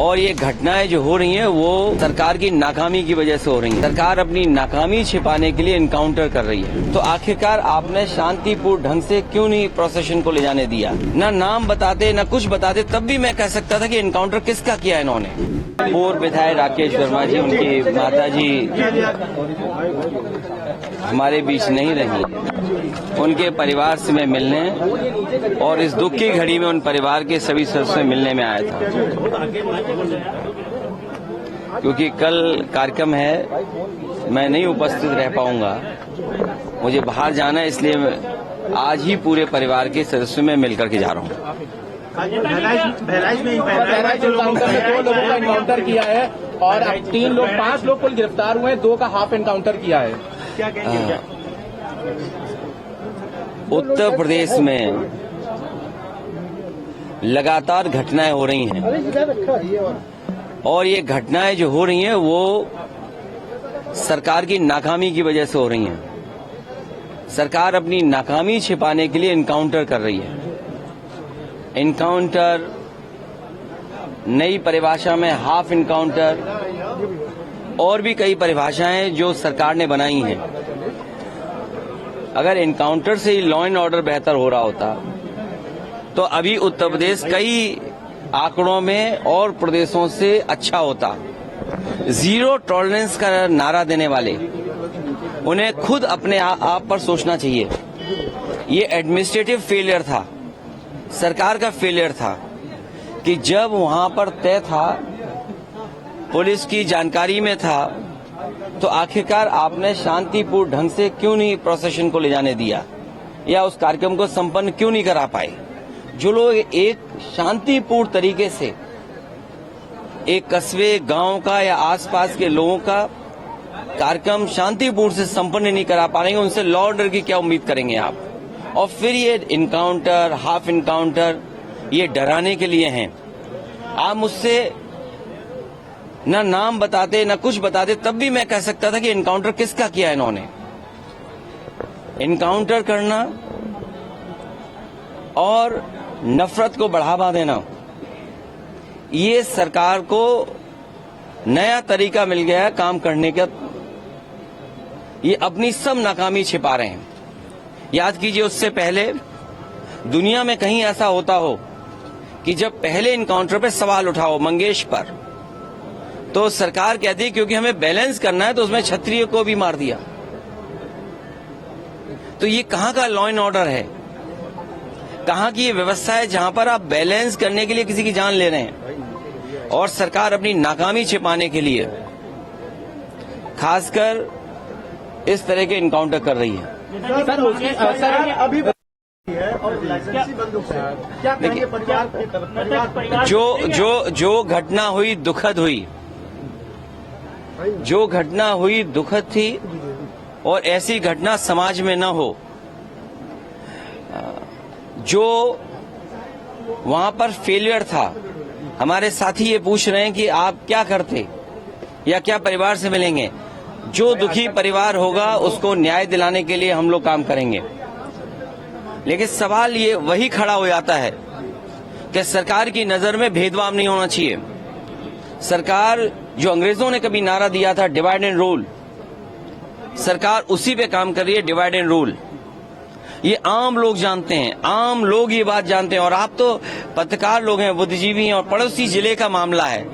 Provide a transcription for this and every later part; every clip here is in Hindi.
और ये घटनाएं जो हो रही हैं वो सरकार की नाकामी की वजह से हो रही हैं। सरकार अपनी नाकामी छिपाने के लिए इनकाउंटर कर रही है। तो आखिरकार आपने शांतिपूर्ण ढंग से क्यों नहीं प्रोसेशन को ले जाने दिया? ना नाम बताते ना कुछ बताते, तब भी मैं कह सकता था कि इनकाउंटर किसका किया है इन्होंने। पूर्व विधायक राकेश वर्मा जी, उनकी माता जी हमारे बीच नहीं रही। उनके परिवार से मैं मिलने और इस दुख की घड़ी में उन परिवार के सभी सदस्यों से मिलने में आया था, क्योंकि कल कार्यक्रम है, मैं नहीं उपस्थित रह पाऊंगा, मुझे बाहर जाना है, इसलिए आज ही पूरे परिवार के सदस्यों में मिलकर के जा रहा हूँ। बहराइच में 2 लोगों का इनकाउंटर किया है और 5 लोग कुल गिरफ्तार हुए हैं, 2 का हाफ इनकाउंटर किया है। क्या कहेंगे? उत्तर प्रदेश में लगातार घटनाएं हो रही हैं और ये घटनाएं जो हो रही हैं वो सरकार की नाकामी की वजह से हो रही हैं। सरकार अपनी नाकामी छिपाने के लिए इनकाउंटर कर रही है। इनकाउंटर, नई परिभाषा में हाफ इनकाउंटर और भी कई परिभाषाएं जो सरकार ने बनाई हैं। अगर इनकाउंटर से ही लॉ एंड ऑर्डर बेहतर हो रहा होता तो अभी उत्तर प्रदेश कई आंकड़ों में और प्रदेशों से अच्छा होता। जीरो टॉलरेंस का नारा देने वाले, उन्हें खुद अपने आप पर सोचना चाहिए। ये एडमिनिस्ट्रेटिव फेलियर था, सरकार का फेलियर था कि जब वहां पर तय था, पुलिस की जानकारी में था, तो आखिरकार आपने शांतिपूर्ण ढंग से क्यों नहीं प्रोसेशन को ले जाने दिया या उस कार्यक्रम को संपन्न क्यों नहीं करा पाए? जो लोग एक शांतिपूर्ण तरीके से एक कस्बे, गांव का या आसपास के लोगों का कार्यक्रम शांतिपूर्ण से संपन्न नहीं करा पा रहे हैं, उनसे लॉ ऑर्डर की क्या उम्मीद करेंगे आप? और फिर ये इनकाउंटर, हाफ इनकाउंटर, ये डराने के लिए हैं। आप मुझसे ना नाम बताते ना कुछ बताते, तब भी मैं कह सकता था कि इनकाउंटर किसका किया है इन्होंने। इनकाउंटर करना और नफरत को बढ़ावा देना, ये सरकार को नया तरीका मिल गया है काम करने का। ये अपनी सब नाकामी छिपा रहे हैं। याद कीजिए, उससे पहले दुनिया में कहीं ऐसा होता हो कि जब पहले इनकाउंटर पे सवाल उठाओ मंगेश पर, तो सरकार कहती है क्योंकि हमें बैलेंस करना है तो उसमें क्षत्रिय को भी मार दिया। तो ये कहां का लॉ एंड ऑर्डर है? कहां की ये व्यवस्था है जहां पर आप बैलेंस करने के लिए किसी की जान ले रहे हैं? और सरकार अपनी नाकामी छिपाने के लिए खासकर इस तरह के इनकाउंटर कर रही है। अभी और लाइसेंसी बंद हो गया। देखिए, परिवार जो घटना हुई दुखद हुई, जो घटना हुई दुखद थी और ऐसी घटना समाज में न हो। जो वहां पर फेलियर था, हमारे साथी ये पूछ रहे हैं कि आप क्या करते या क्या परिवार से मिलेंगे। जो दुखी परिवार होगा उसको न्याय दिलाने के लिए हम लोग काम करेंगे। लेकिन सवाल ये वही खड़ा हो जाता है कि सरकार की नजर में भेदभाव नहीं होना चाहिए। सरकार, जो अंग्रेजों ने कभी नारा दिया था डिवाइड एंड रूल, सरकार उसी पे काम कर रही है, डिवाइड एंड रूल। ये आम लोग जानते हैं, आम लोग ये बात जानते हैं। और आप तो पत्रकार लोग हैं, बुद्धिजीवी हैं, और पड़ोसी जिले का मामला है।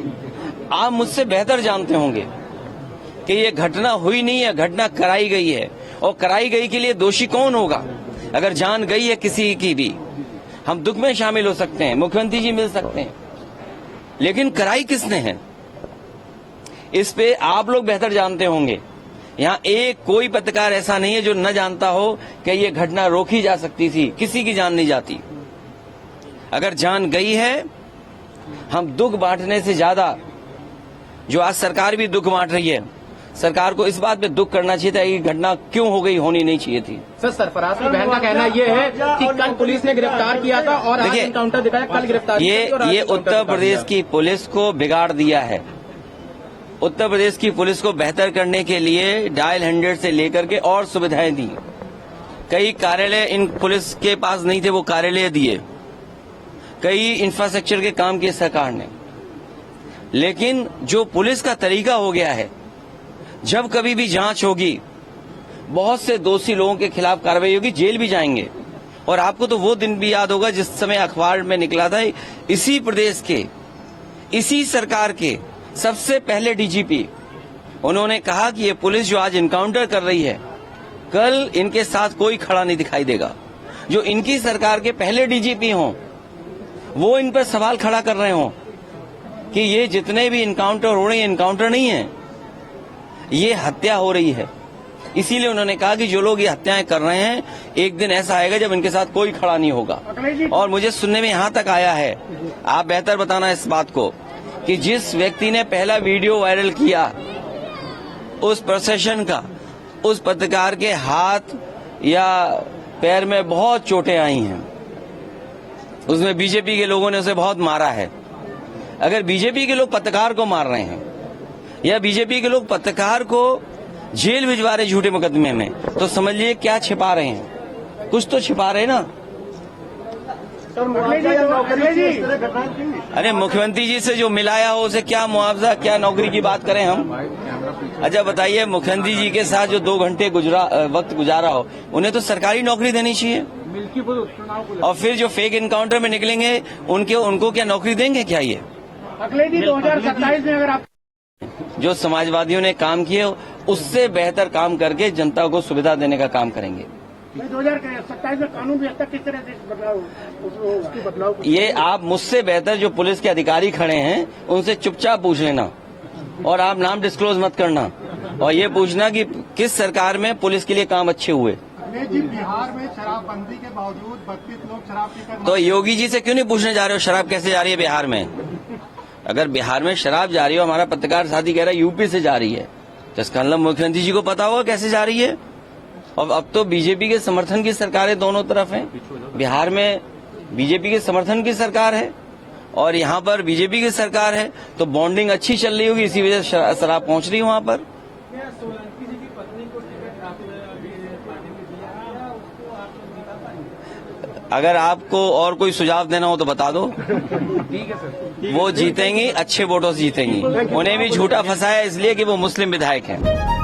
आप मुझसे बेहतर जानते होंगे कि ये घटना हुई नहीं है, घटना कराई गई है। और कराई गई के लिए दोषी कौन होगा? अगर जान गई है किसी की भी, हम दुख में शामिल हो सकते हैं, मुख्यमंत्री जी मिल सकते हैं, लेकिन कराई किसने है इस पे आप लोग बेहतर जानते होंगे। यहाँ एक कोई पत्रकार ऐसा नहीं है जो न जानता हो कि ये घटना रोकी जा सकती थी। किसी की जान नहीं जाती। अगर जान गई है, हम दुख बांटने से ज्यादा, जो आज सरकार भी दुख बांट रही है, सरकार को इस बात पे दुख करना चाहिए था कि घटना क्यों हो गई, होनी नहीं चाहिए थी। सर, सरफराज की बहन का कहना यह है कि कल पुलिस ने गिरफ्तार किया था और आज एनकाउंटर दिखाया, कल गिरफ्तार ये उत्तर प्रदेश की पुलिस को बिगाड़ दिया है। उत्तर प्रदेश की पुलिस को बेहतर करने के लिए डायल 100 से लेकर के और सुविधाएं दी। कई कार्यालय इन पुलिस के पास नहीं थे, वो कार्यालय दिए। कई इंफ्रास्ट्रक्चर के काम किए सरकार ने। लेकिन जो पुलिस का तरीका हो गया है, जब कभी भी जांच होगी, बहुत से दोषी लोगों के खिलाफ कार्रवाई होगी, जेल भी जाएंगे। और आपको तो वो दिन भी याद होगा जिस समय अखबार में निकला था, इसी प्रदेश के, इसी सरकार के सबसे पहले डीजीपी, उन्होंने कहा कि ये पुलिस जो आज इनकाउंटर कर रही है, कल इनके साथ कोई खड़ा नहीं दिखाई देगा। जो इनकी सरकार के पहले डीजीपी हों, वो इन पर सवाल खड़ा कर रहे हों कि ये जितने भी इनकाउंटर हो रहे हैं, इनकाउंटर नहीं है, ये हत्या हो रही है। इसीलिए उन्होंने कहा कि जो लोग ये हत्याएं कर रहे हैं, एक दिन ऐसा आएगा जब इनके साथ कोई खड़ा नहीं होगा। और मुझे सुनने में यहां तक आया है, आप बेहतर बताना इस बात को, कि जिस व्यक्ति ने पहला वीडियो वायरल किया उस प्रोसेशन का, उस पत्रकार के हाथ या पैर में बहुत चोटें आई हैं। उसमें बीजेपी के लोगों ने उसे बहुत मारा है। अगर बीजेपी के लोग पत्रकार को मार रहे हैं या बीजेपी के लोग पत्रकार को जेल भिजवा रहे झूठे मुकदमे में, तो समझिए क्या छिपा रहे हैं, कुछ तो छिपा रहे हैं ना। अरे मुख्यमंत्री जी से जो मिलाया हो उसे क्या मुआवजा, क्या नौकरी की बात करें हम। अच्छा बताइए, मुख्यमंत्री जी के साथ जो 2 घंटे वक्त गुजारा हो, उन्हें तो सरकारी नौकरी देनी चाहिए। और फिर जो फेक इनकाउंटर में निकलेंगे, उनको क्या नौकरी देंगे क्या? ये अगले दिन 2027 में अगर आप जो समाजवादियों ने काम किए उससे बेहतर काम करके जनता को सुविधा देने का काम करेंगे। 2027 में कानून व्यवस्था किस तरह से बदलाव ये आप मुझसे बेहतर जो पुलिस के अधिकारी खड़े हैं उनसे चुपचाप पूछ लेना, और आप नाम डिस्क्लोज मत करना, और ये पूछना कि किस सरकार में पुलिस के लिए काम अच्छे हुए। जी, बिहार में शराबबंदी के बावजूद 32 लोग शराब पीकर, तो योगी जी से क्यों नहीं पूछने जा रहे हो शराब कैसे जा रही है बिहार में? अगर बिहार में शराब जा रही हो, हमारा पत्रकार साथी कह रहा है यूपी से जा रही है, तो इसका मतलब मुख्यमंत्री जी को पता होगा कैसे जा रही है। और अब तो बीजेपी के समर्थन की सरकारें दोनों तरफ हैं। बिहार में बीजेपी के समर्थन की सरकार है और यहाँ पर बीजेपी की सरकार है, तो बॉन्डिंग अच्छी चल रही होगी, इसी वजह से शराब पहुंच रही है वहां पर। अगर आपको और कोई सुझाव देना हो तो बता दो। ठीक है सर। वो जीतेंगी, अच्छे वोटों से जीतेंगी। उन्हें भी झूठा फंसाया इसलिए कि वो मुस्लिम विधायक हैं।